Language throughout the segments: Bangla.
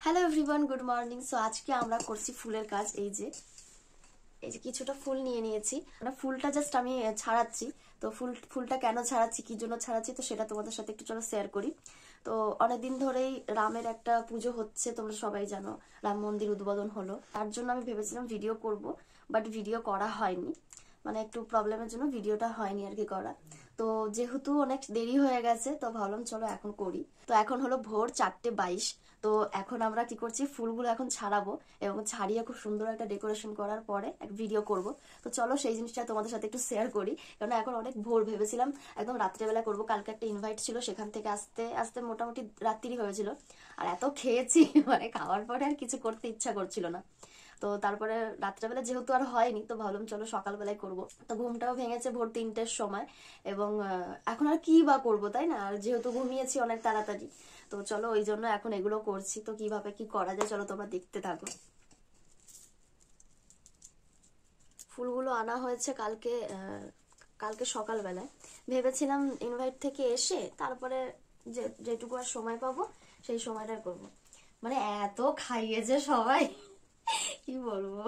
Hello everyone, good morning. So আজকে আমরা করছি ফুলের কাজ। এই যে কিছুটা ফুল নিয়ে নিয়েছি, মানে ফুলটা জাস্ট আমি ছাড়াচ্ছি। তো ফুলটা কেন ছাড়াচ্ছি, কি জন্য ছাড়াচ্ছি, তো সেটা তোমাদের সাথে একটু চলো শেয়ার করি। তো অনেকদিন ধরেই রামের একটা পুজো হচ্ছে, তোমরা সবাই জানো। রাম মন্দির উদ্বোধন হলো, তার জন্য আমি ভেবেছিলাম ভিডিও করব, বাট ভিডিও করা হয়নি, মানে একটু প্রবলেমের জন্য ভিডিওটা হয়নি আর কি করা। তো যেহেতু অনেক দেরি হয়ে গেছে, তো ভাবলাম চলো এখন করি। তো এখন হলো ভোর 4:22। তো এখন আমরা কি করছি, ফুলগুলো এখন ছাড়াবো এবং ছাড়িয়ে খুব সুন্দর একটা ডেকোরেশন করার পরে এক ভিডিও করব। তো চলো সেই জিনিসটা তোমাদের সাথে একটু শেয়ার করি, কারণ এখন অনেক ভোর, ভেবেছিলাম একদম রাত্রেবেলা করব। কালকে একটা ইনভাইট ছিল, সেখান থেকে আসতে আসতে মোটামুটি রাত্রি হয়েছিল। আর এত খেয়েছি মানে খাওয়ার পরে আর কিছু করতে ইচ্ছা করছিল না। তো তারপরে রাত্রেবেলা যেহেতু আর হয়নি, তো ভাবলাম চলো সকালবেলায় করব। তো ঘুমটাও ভেঙেছে ভোর 3টের সময়, এবং এখন আর কি বা করবো, তাই না? আর যেহেতু ঘুমিয়েছি অনেক তাড়াতাড়ি, তো চলো ওই জন্য এখন এগুলো করছি। তো কিভাবে কি করা যায় চলো তোমরা দেখতে থাকো। ফুলগুলো আনা হয়েছে কালকে কালকে সকালবেলায়। ভেবেছিলাম ইনভাইট থেকে এসে তারপরে যেটুকু আর সময় পাবো সেই সময়টা করব। মানে এত খাইয়েছে সবাই, কি বলবো,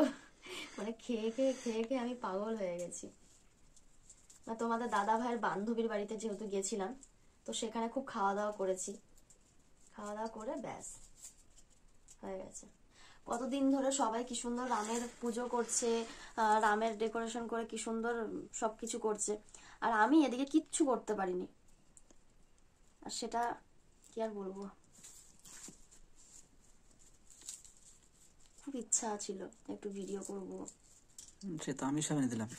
মানে খেয়ে খেয়ে খেয়ে খেয়ে আমি পাগল হয়ে গেছি। তোমাদের দাদা ভাইয়ের বান্ধবীর বাড়িতে যেহেতু গেছিলাম, তো সেখানে খুব খাওয়া দাওয়া করেছি। খাওয়া দাওয়া করে ব্যাস হয়ে গেছে। কতদিন ধরে সবাই কি সুন্দর রামের পুজো করছে, রামের ডেকোরেশন করে কি সুন্দর সবকিছু করছে, আর আমি এদিকে কিচ্ছু করতে পারিনি। আর সেটা কি আর বলবো, খুব ইচ্ছা ছিল একটু ভিডিও করব। সে তো আমি সব এনে দিলাম,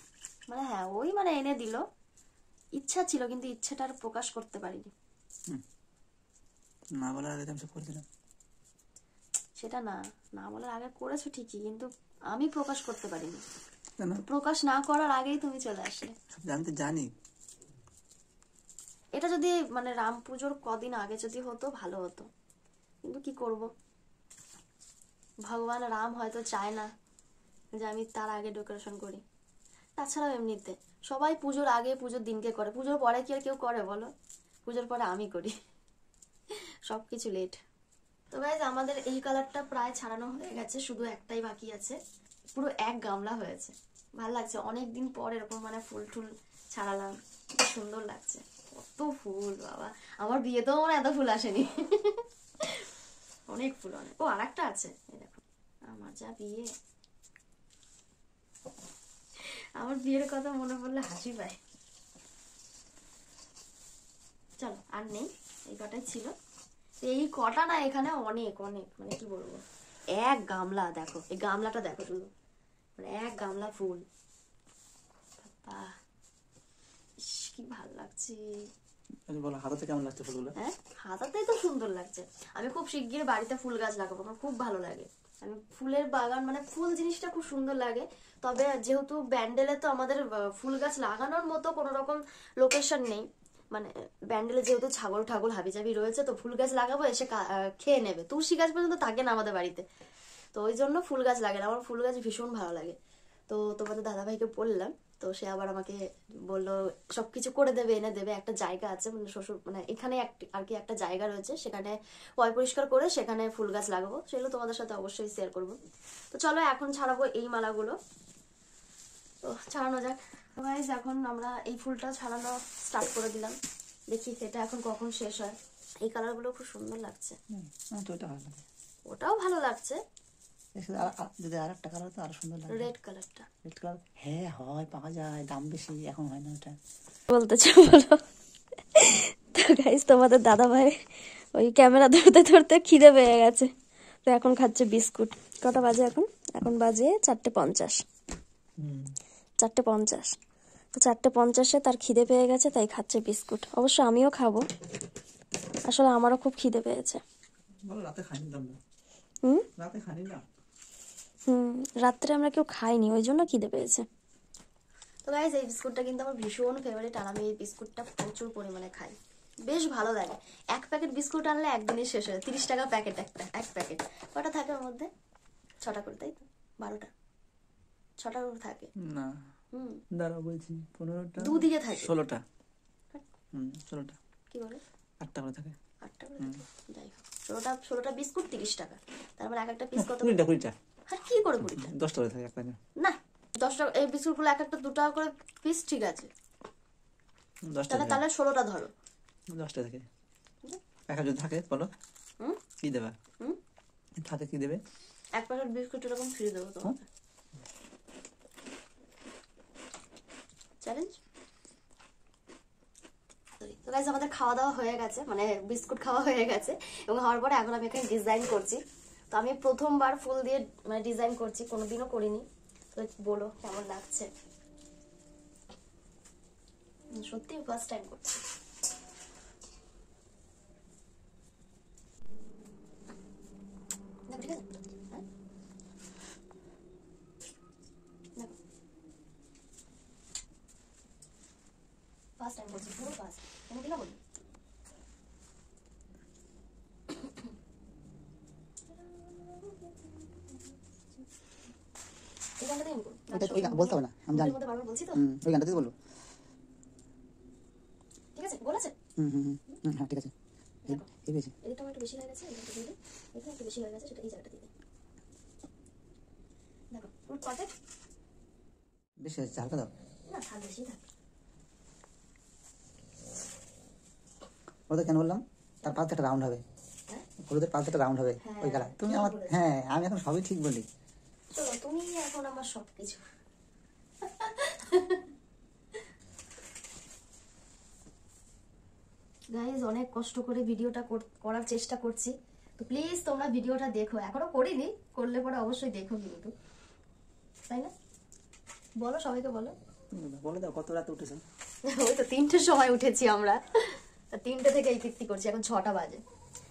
মানে হ্যাঁ, ওই মানে এনে দিল, ইচ্ছা ছিল কিন্তু ইচ্ছাটা আর প্রকাশ করতে পারিনি। না বলার আগে আমি সব করে দিলাম। সেটা না, না বলার আগে করেছো ঠিকই, কিন্তু আমি প্রকাশ করতে পারিনি। না, প্রকাশ না করার আগেই তুমি চলে আসলে। সব জানতে জানি। এটা যদি মানে রাম পুজোর কদিন আগে যদি হতো ভালো হতো, কিন্তু কি করব, ভগবান রাম হয়তো চায় না যে আমি তার আগে ডেকোরেশন করি। তাছাড়াও এমনিতে সবাই পুজোর আগে পুজোর দিনকে করে, পুজোর পরে কি আর কেউ করে বলো? পুজোর পরে আমি করি, সবকিছু লেট। তো গাইজ আমাদের এই কালারটা প্রায় ছাড়ানো হয়ে গেছে, শুধু একটাই বাকি আছে। পুরো এক গামলা হয়েছে, ভালো লাগছে। অনেকদিন পর এরকম মানে ফুল টুল ছাড়ালাম, সুন্দর লাগছে। কত ফুল বাবা, আমার বিয়েতেও আমার এত ফুল আসেনি। অনেক ফুল, অনেক। ও আর একটা আছে, এই দেখো, আমার যা বিয়ে, আমার বিয়ের কথা মনে পড়লে হাসি পায়। চলো আর নেই, এই কটাই ছিল। এই কটা না, এখানে অনেক অনেক, মানে কি বলবো, এক গামলা। দেখো এই গামলাটা দেখো শুধু, মানে এক গামলা ফুল। বাবা, কি ভালো লাগছে। বলো হাতাতে কেমন লাগছে ফুলগুলো? হ্যাঁ, হাতাতেই তো সুন্দর লাগছে। আমি খুব শিগগির বাড়িতে ফুল গাছ লাগাবো, আমার খুব ভালো লাগে। আমি ফুলের বাগান, মানে ফুল জিনিসটা খুব সুন্দর লাগে। তবে যেহেতু ব্যান্ডেলে তো আমাদের ফুল গাছ লাগানোর মতো কোনো রকম লোকেশন নেই, মানে ব্যান্ডেলে যেহেতু ছাগল ঠাগল হাবিজাবি রয়েছে, তো ফুল গাছ লাগাবো এসে খেয়ে নেবে। তুলসী গাছ পর্যন্ত থাকে না আমাদের বাড়িতে, তো ওই জন্য ফুল গাছ লাগে না। আমার ফুল গাছ ভীষণ ভালো লাগে। তো তোমাদের দাদাভাইকে বললাম, তো সে আবার আমাকে বললো সবকিছু করে দেবে, এনে দেবে। একটা জায়গা আছে, মানে শ্বশুর, মানে এখানে আর কি একটা জায়গা রয়েছে, সেখানে পয় পরিষ্কার করে সেখানে ফুল গাছ লাগাবো। সেগুলো তোমাদের সাথে অবশ্যই শেয়ার করবো। তো চলো এখন ছাড়াবো এই মালাগুলো, তো ছাড়ানো যাক। গাইস এখন আমরা এই ফুলটা ছাড়ানো স্টার্ট করে দিলাম, দেখি এটা এখন কখন শেষ হয়। এই কালারগুলো খুব সুন্দর লাগছে। তো এটা ভালো লাগে, ওটাও ভালো লাগছে। যদি আর একটা কালার তো আরো সুন্দর লাগে, রেড কালারটা। রেড কালার হ্যাঁ হয়, পাওয়া যায়, দাম বেশি, এখন হয় না ওটা। বলতেছে বলো। তো গাইস তোমাদের দাদা ভাই ওই ক্যামেরা ধরতে ধরতে খিদে পেয়ে গেছে, তো এখন খাচ্ছে বিস্কুট। কটা বাজে এখন? এখন বাজে 4:50। 4:50। তো 4:50-এ তার খিদে পেয়ে গেছে, তাই খাচ্ছে বিস্কুট। অবশ্য আমিও খাবো, আসলে আমারও খুব খিদে পেয়েছে। বলো রাতে খাইনি আমরা, রাতে খাইনি না। রাত্রে আমরা কেউ খাইনি, ওই জন্য খিদে পেয়েছে। তো গাইস এই বিস্কুটটা কিন্তু আমার ভীষণ ফেভারিট, আর আমি এই বিস্কুটটা প্রচুর পরিমাণে খাই, বেশ ভালো লাগে। এক প্যাকেট বিস্কুট আনলে একদিনই শেষ হয়। 30 টাকা প্যাকেট, এক প্যাকেট। কটা থাকে ওর মধ্যে? 6টা করে, তাই তো? 12টা, 6টা করে থাকে না। দাঁড়াও বলছি, 15টা, দুদিকে থাকে। 16টা। 16টা। কি বলে? 8টা করে থাকে। 8টা করে দিতে? যাই হোক, 16টা বিস্কুট 30 টাকা, তার মানে এক একটা পিস কত? 20টা আর কি করে 20টা? 10টা করে থাকে একটা না 10 টাকা, এই বিস্কুটগুলো এক একটা 2 টাকা করে পিস, ঠিক আছে? 10টা তাহলে তাহলে 16টা ধরো। 10টা থাকে একা যদি থাকে বলো কি দেবা? থাকে কি দেবে? এক প্যাকেট বিস্কুট এরকম ফ্রি দেবো তোমাকে, চ্যালেঞ্জ। তো গাইস আমাদের খাওয়া দাওয়া হয়ে গেছে, মানে বিস্কুট খাওয়া হয়ে গেছে, এবং হওয়ার পরে এখন আমি এখানে ডিজাইন করছি। তো আমি প্রথমবার ফুল দিয়ে মানে ডিজাইন করছি, কোনোদিনও করিনি। তো বলো কেমন লাগছে? সত্যি ফার্স্ট টাইম করছি। ঠিক আছে, হ্যাঁ ফার্স্ট টাইম করছি, পুরো ফার্স্ট, কোনোদিনও বলি। এই গানটাতেই আমি করবো। ওই গান বলতে হবে না, আমি জানি। ওদের মধ্যে বারবার বলছি তো। ওই গানটাতেই বলবো। ঠিক আছে, বলেছে। হ্যাঁ ঠিক আছে। এই বেশি এদিকটা আমার একটু বেশি হয়ে গেছে, এদিকটা দিয়ে দিই। এখানে একটু বেশি হয়ে গেছে, সেটা এই জায়গাটা দিয়ে দিই। দেখো পুরো পারফেক্ট। বেশি হচ্ছে, হালকা দাও। না থাক, বেশি থাক। ওদের কেন বললাম তার পাশে একটা রাউন্ড হবে, হ্যাঁ হলুদের পাশে একটা রাউন্ড হবে হ্যাঁ, ওই কালার। তুমি ঠিক আমার বলেছো। হ্যাঁ আমি এখন সবই ঠিক বলি। চলো, তুমি এখন আমার সবকিছু। গাইজ অনেক কষ্ট করে ভিডিওটা করার চেষ্টা করছি, তো প্লিজ তোমরা ভিডিওটা দেখো। এখনো করিনি, করলে পরে অবশ্যই দেখো কিন্তু, তাই না? বলো সবাইকে, বলো। বলে দাও কত রাতে উঠেছো? ওই তো 3টের সময় উঠেছি আমরা, 3টে থেকে এই কীর্তি করছি, এখন 6টা বাজে।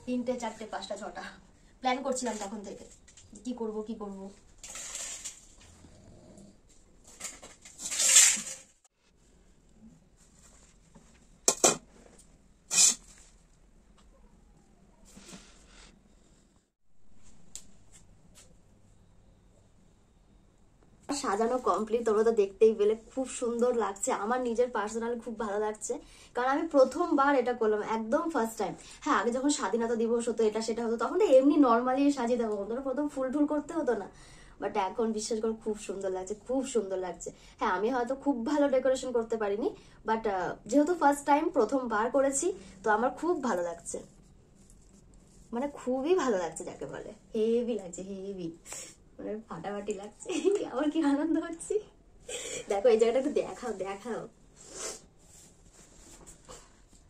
3টে 4টে 5টা 6টা প্ল্যান করছিলাম তখন থেকে, কি করব কি করব। সাজানো কমপ্লিট, তোমরা তো দেখতেই পেলে, খুব সুন্দর লাগছে। আমার নিজের পার্সোনালি খুব ভালো লাগছে, কারণ আমি প্রথমবার এটা করলাম, একদম ফার্স্ট টাইম। হ্যাঁ আগে যখন স্বাধীনতা দিবস হতো, এটা সেটা হতো, তখন তো এমনি নর্মালি সাজিয়ে দেবো, ধরো প্রথম ফুল টুল করতে হতো না। বাট এখন বিশ্বাস করে খুব সুন্দর লাগছে, খুব সুন্দর লাগছে। হ্যাঁ আমি হয়তো খুব ভালো ডেকোরেশন করতে পারিনি, বাট যেহেতু ফার্স্ট টাইম, প্রথমবার করেছি, তো আমার খুব ভালো লাগছে, মানে খুবই ভালো লাগছে যাকে বলে, হেভি লাগছে, হেভি, মানে ফাটাফাটি লাগছে। আমার কি আনন্দ হচ্ছে, দেখো এই জায়গাটা একটু দেখাও দেখাও।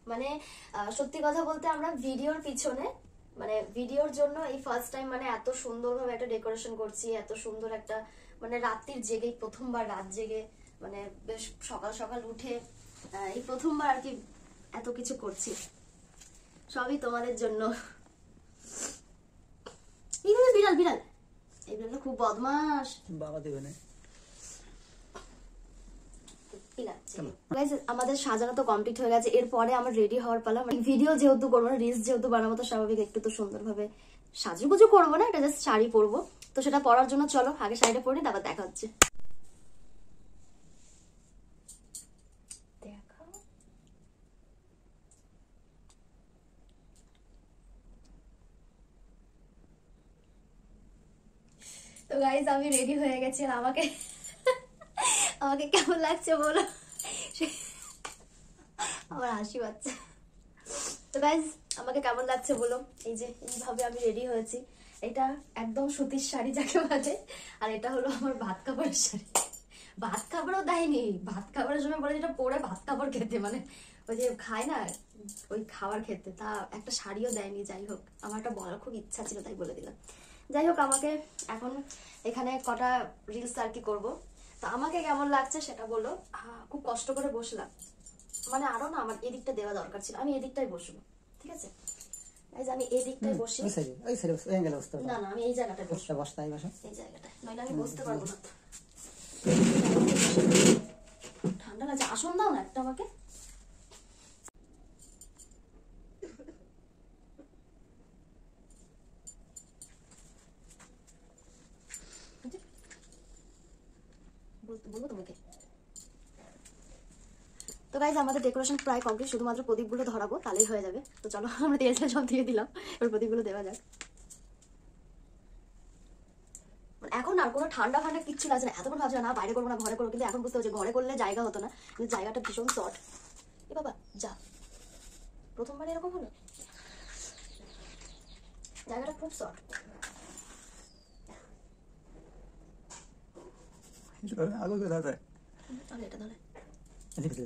মানে সত্যি কথা বলতে আমরা ভিডিওর পিছনে, মানে ভিডিওর জন্য এই ফার্স্ট টাইম মানে এত সুন্দরভাবে একটা ডেকোরেশন করছি, এত সুন্দর একটা, মানে রাত্রির জেগে, প্রথমবার রাত জেগে, মানে বেশ সকাল সকাল উঠে এই প্রথমবার আর কি এত কিছু করছি, সবই তোমাদের জন্য। এইগুলো বিড়াল বিড়াল, এই বিড়ালটা খুব বদমাস। বাবা দেবে না। গাইস আমাদের সাজানো তো কমপ্লিট হয়ে গেছে, এরপরে আমার রেডি হওয়ার পালা। ভিডিও যেহেতু করবো না, রিলস যেহেতু বানাবো, তো স্বাভাবিক একটু তো সুন্দরভাবে সাজুগুজু করবো না, এটা জাস্ট শাড়ি পরবো। তো সেটা পরার জন্য চলো আগে শাড়িটা পরে নি, তারপর দেখা হচ্ছে। তো গাইস আমি রেডি হয়ে গেছি, আর আমাকে আমাকে কেমন লাগছে বলো, আমার হাসি পাচ্ছে। তো গাইস আমাকে কেমন লাগছে বলো, এই যে এইভাবে আমি রেডি হয়েছি। এটা একদম সুতির শাড়ি যাকে বলে, আর এটা হলো আমার ভাত কাপড়ের শাড়ি। ভাত কাপড়ও দেয়নি, ভাত কাপড়ের সময় বলে যেটা পরে ভাত কাপড় খেতে, মানে ওই যে খায় না ওই খাবার খেতে, তা একটা শাড়িও দেয়নি। যাই হোক আমার একটা বলার খুব ইচ্ছা ছিল, তাই বলে দিলাম। যাই হোক আমাকে এখন এখানে কটা রিলস আর কি করবো, তো আমাকে কেমন লাগছে সেটা বলো। খুব কষ্ট করে বসলাম, মানে আরো না আমার এদিকটা দেওয়া দরকার ছিল, আমি এদিকটাই বসবো, ঠিক আছে? আমি এই দিকটাই বসি। ওই সাইডে ওই অ্যাঙ্গেলে বসতে হবে। না না আমি এই জায়গাটায় বসবো, বসতে এই বসো, এই জায়গাটায়, নইলে আমি বসতে পারবো না তো। ঠান্ডা লাগছে, আসন দাও না একটা আমাকে। বলবো তোমাকে। তো গাইজ আমাদের ডেকোরেশন প্রায় কমপ্লিট, শুধুমাত্র প্রদীপগুলো ধরাবো তাহলেই হয়ে যাবে। তো চলো আমরা তেল সব দিয়ে দিলাম, এবার প্রদীপগুলো দেওয়া যাক। এখন আর কোনো ঠান্ডা ফান্ডা কিচ্ছু লাগছে না, এতক্ষণ ভাবছিলাম না বাইরে করবো না ঘরে করবো, কিন্তু এখন বুঝতে হচ্ছে ঘরে করলে জায়গা হতো না, কিন্তু জায়গাটা ভীষণ শর্ট। এ বাবা যা, প্রথমবার এরকম হলো, জায়গাটা খুব শর্ট। আগে করে দাও তাহলে এটা ধরে বুঝতে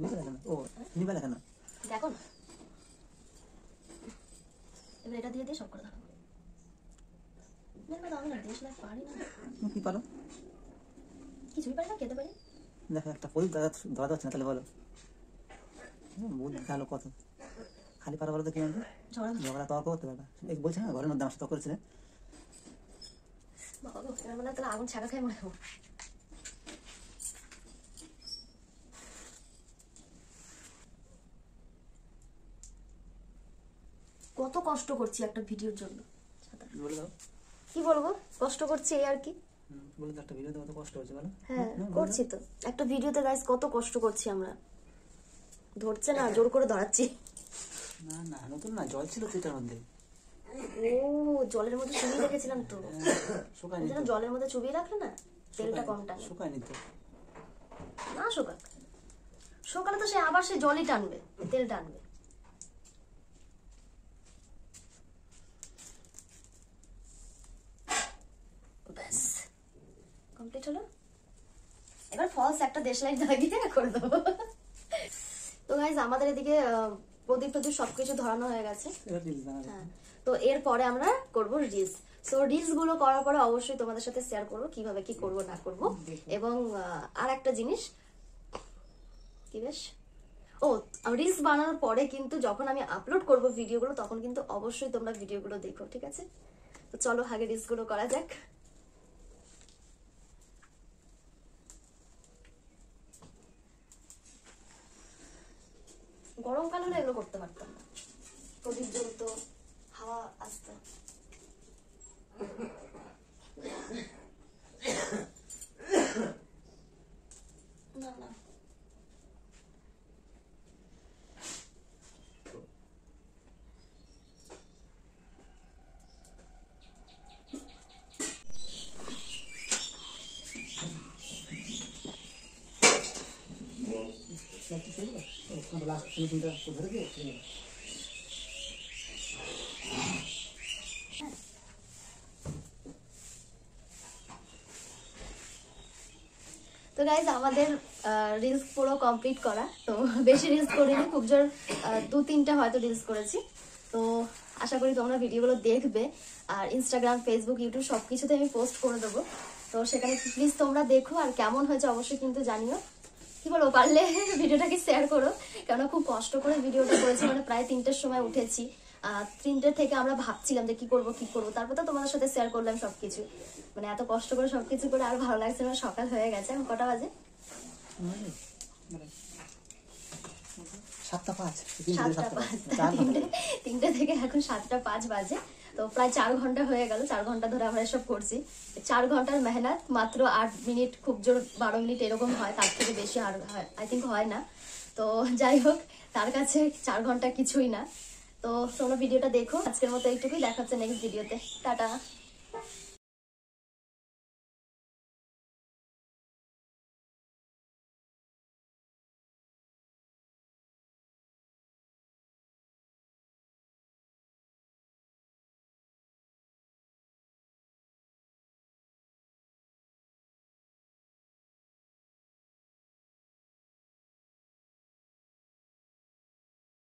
বুঝতে পারলে ও নিবা না কেন দেখো না, এবার এটা দিয়ে দিয়ে সব করে ধরো। আমি না দিস না পারি না, কি পারো কিছুই পারি না, খেতে পারি। দেখো একটা প্রদীপ ধরা যাচ্ছে না, তাহলে বলো বুদ্ধি ভালো কত খালি পারো বলো তো কি জানবে ঝগড়া তর্ক করতে পারবা। এই বলছে না ঘরের মধ্যে আমার সাথে তর্ক করেছিলে। বাবা গো, এবার মনে হয় তাহলে আগুন ছাড়া খাই মনে হবো। কত কষ্ট করছি একটা ভিডিওর জন্য, বলে দাও কি বলবো, কষ্ট করছি এই আর কি। বলে দাও একটা ভিডিওতে কত কষ্ট হচ্ছে বলো। হ্যাঁ করছি তো, একটা ভিডিওতে গাইস কত কষ্ট করছি আমরা, ধরছে না, জোর করে ধরাচ্ছি। না না নতুন না, জল ছিল তো এটার মধ্যে। ও জলের মধ্যে চুবিয়ে রেখেছিলাম তো, শুকায়নি যেন জলের মধ্যে চুবিয়ে রাখলে না তেলটা কম টানে। শুকায়নি তো না শোকাক, সকালে তো সে আবার সে জলই টানবে, তেল টানবে। ব্যাস কমপ্লিট হলো, এবার ফলস একটা দেশলাই লাগিয়ে করে দেবো। তো গাইজ আমাদের এদিকে প্রদীপ প্রদীপ সবকিছু ধরানো হয়ে গেছে। হ্যাঁ, তো এরপরে আমরা করব রিলস। সো রিলস গুলো করার পরে অবশ্যই তোমাদের সাথে শেয়ার করবো কিভাবে কি করব না করব। এবং আর একটা জিনিস কি বেশ, ও রিলস বানানোর পরে কিন্তু যখন আমি আপলোড করব ভিডিওগুলো তখন কিন্তু অবশ্যই তোমরা ভিডিওগুলো দেখো, ঠিক আছে? তো চলো আগে রিলস গুলো করা যাক। গরমকাল হলে এগুলো করতে পারতাম না, প্রদীপ জ্বলতো, হাওয়া আসতো। না না তো গাইজ আমাদের রিলস পুরো কমপ্লিট করা, তো বেশি রিলস করিনি, খুব জোর 2-3টা হয়তো রিলস করেছি। তো আশা করি তোমরা ভিডিওগুলো দেখবে, আর ইনস্টাগ্রাম, ফেসবুক, ইউটিউব সবকিছুতে আমি পোস্ট করে দেবো। তো সেখানে প্লিজ তোমরা দেখো, আর কেমন হয়েছে অবশ্যই কিন্তু জানিও। কি বলবো, পারলে ভিডিওটাকে শেয়ার করো, কেননা খুব কষ্ট করে ভিডিওটা করেছি, মানে প্রায় 3টের সময় উঠেছি। 3টে থেকে আমরা ভাবছিলাম যে কি করব, তারপর তো তোমাদের সাথে শেয়ার করলাম সবকিছু। মানে এত কষ্ট করে সবকিছু করে আর ভালো লাগছে না, সকাল হয়ে গেছে। এখন কটা বাজে? 7:05। 3টে থেকে এখন 7:05 বাজে, তো প্রায় 4 ঘন্টা হয়ে গেল। 4 ঘন্টা ধরে আমরা এসব করছি। 4 ঘন্টার মেহনত, মাত্র 8 মিনিট, খুব জোর 12 মিনিট এরকম হয়, তার থেকে বেশি আর আই থিঙ্ক হয় না। তো যাই হোক, তার কাছে 4 ঘন্টা কিছুই না। তো তোমরা ভিডিওটা দেখো, আজকের মতো এইটুকুই, দেখা হচ্ছে নেক্সট ভিডিওতে। টাটা।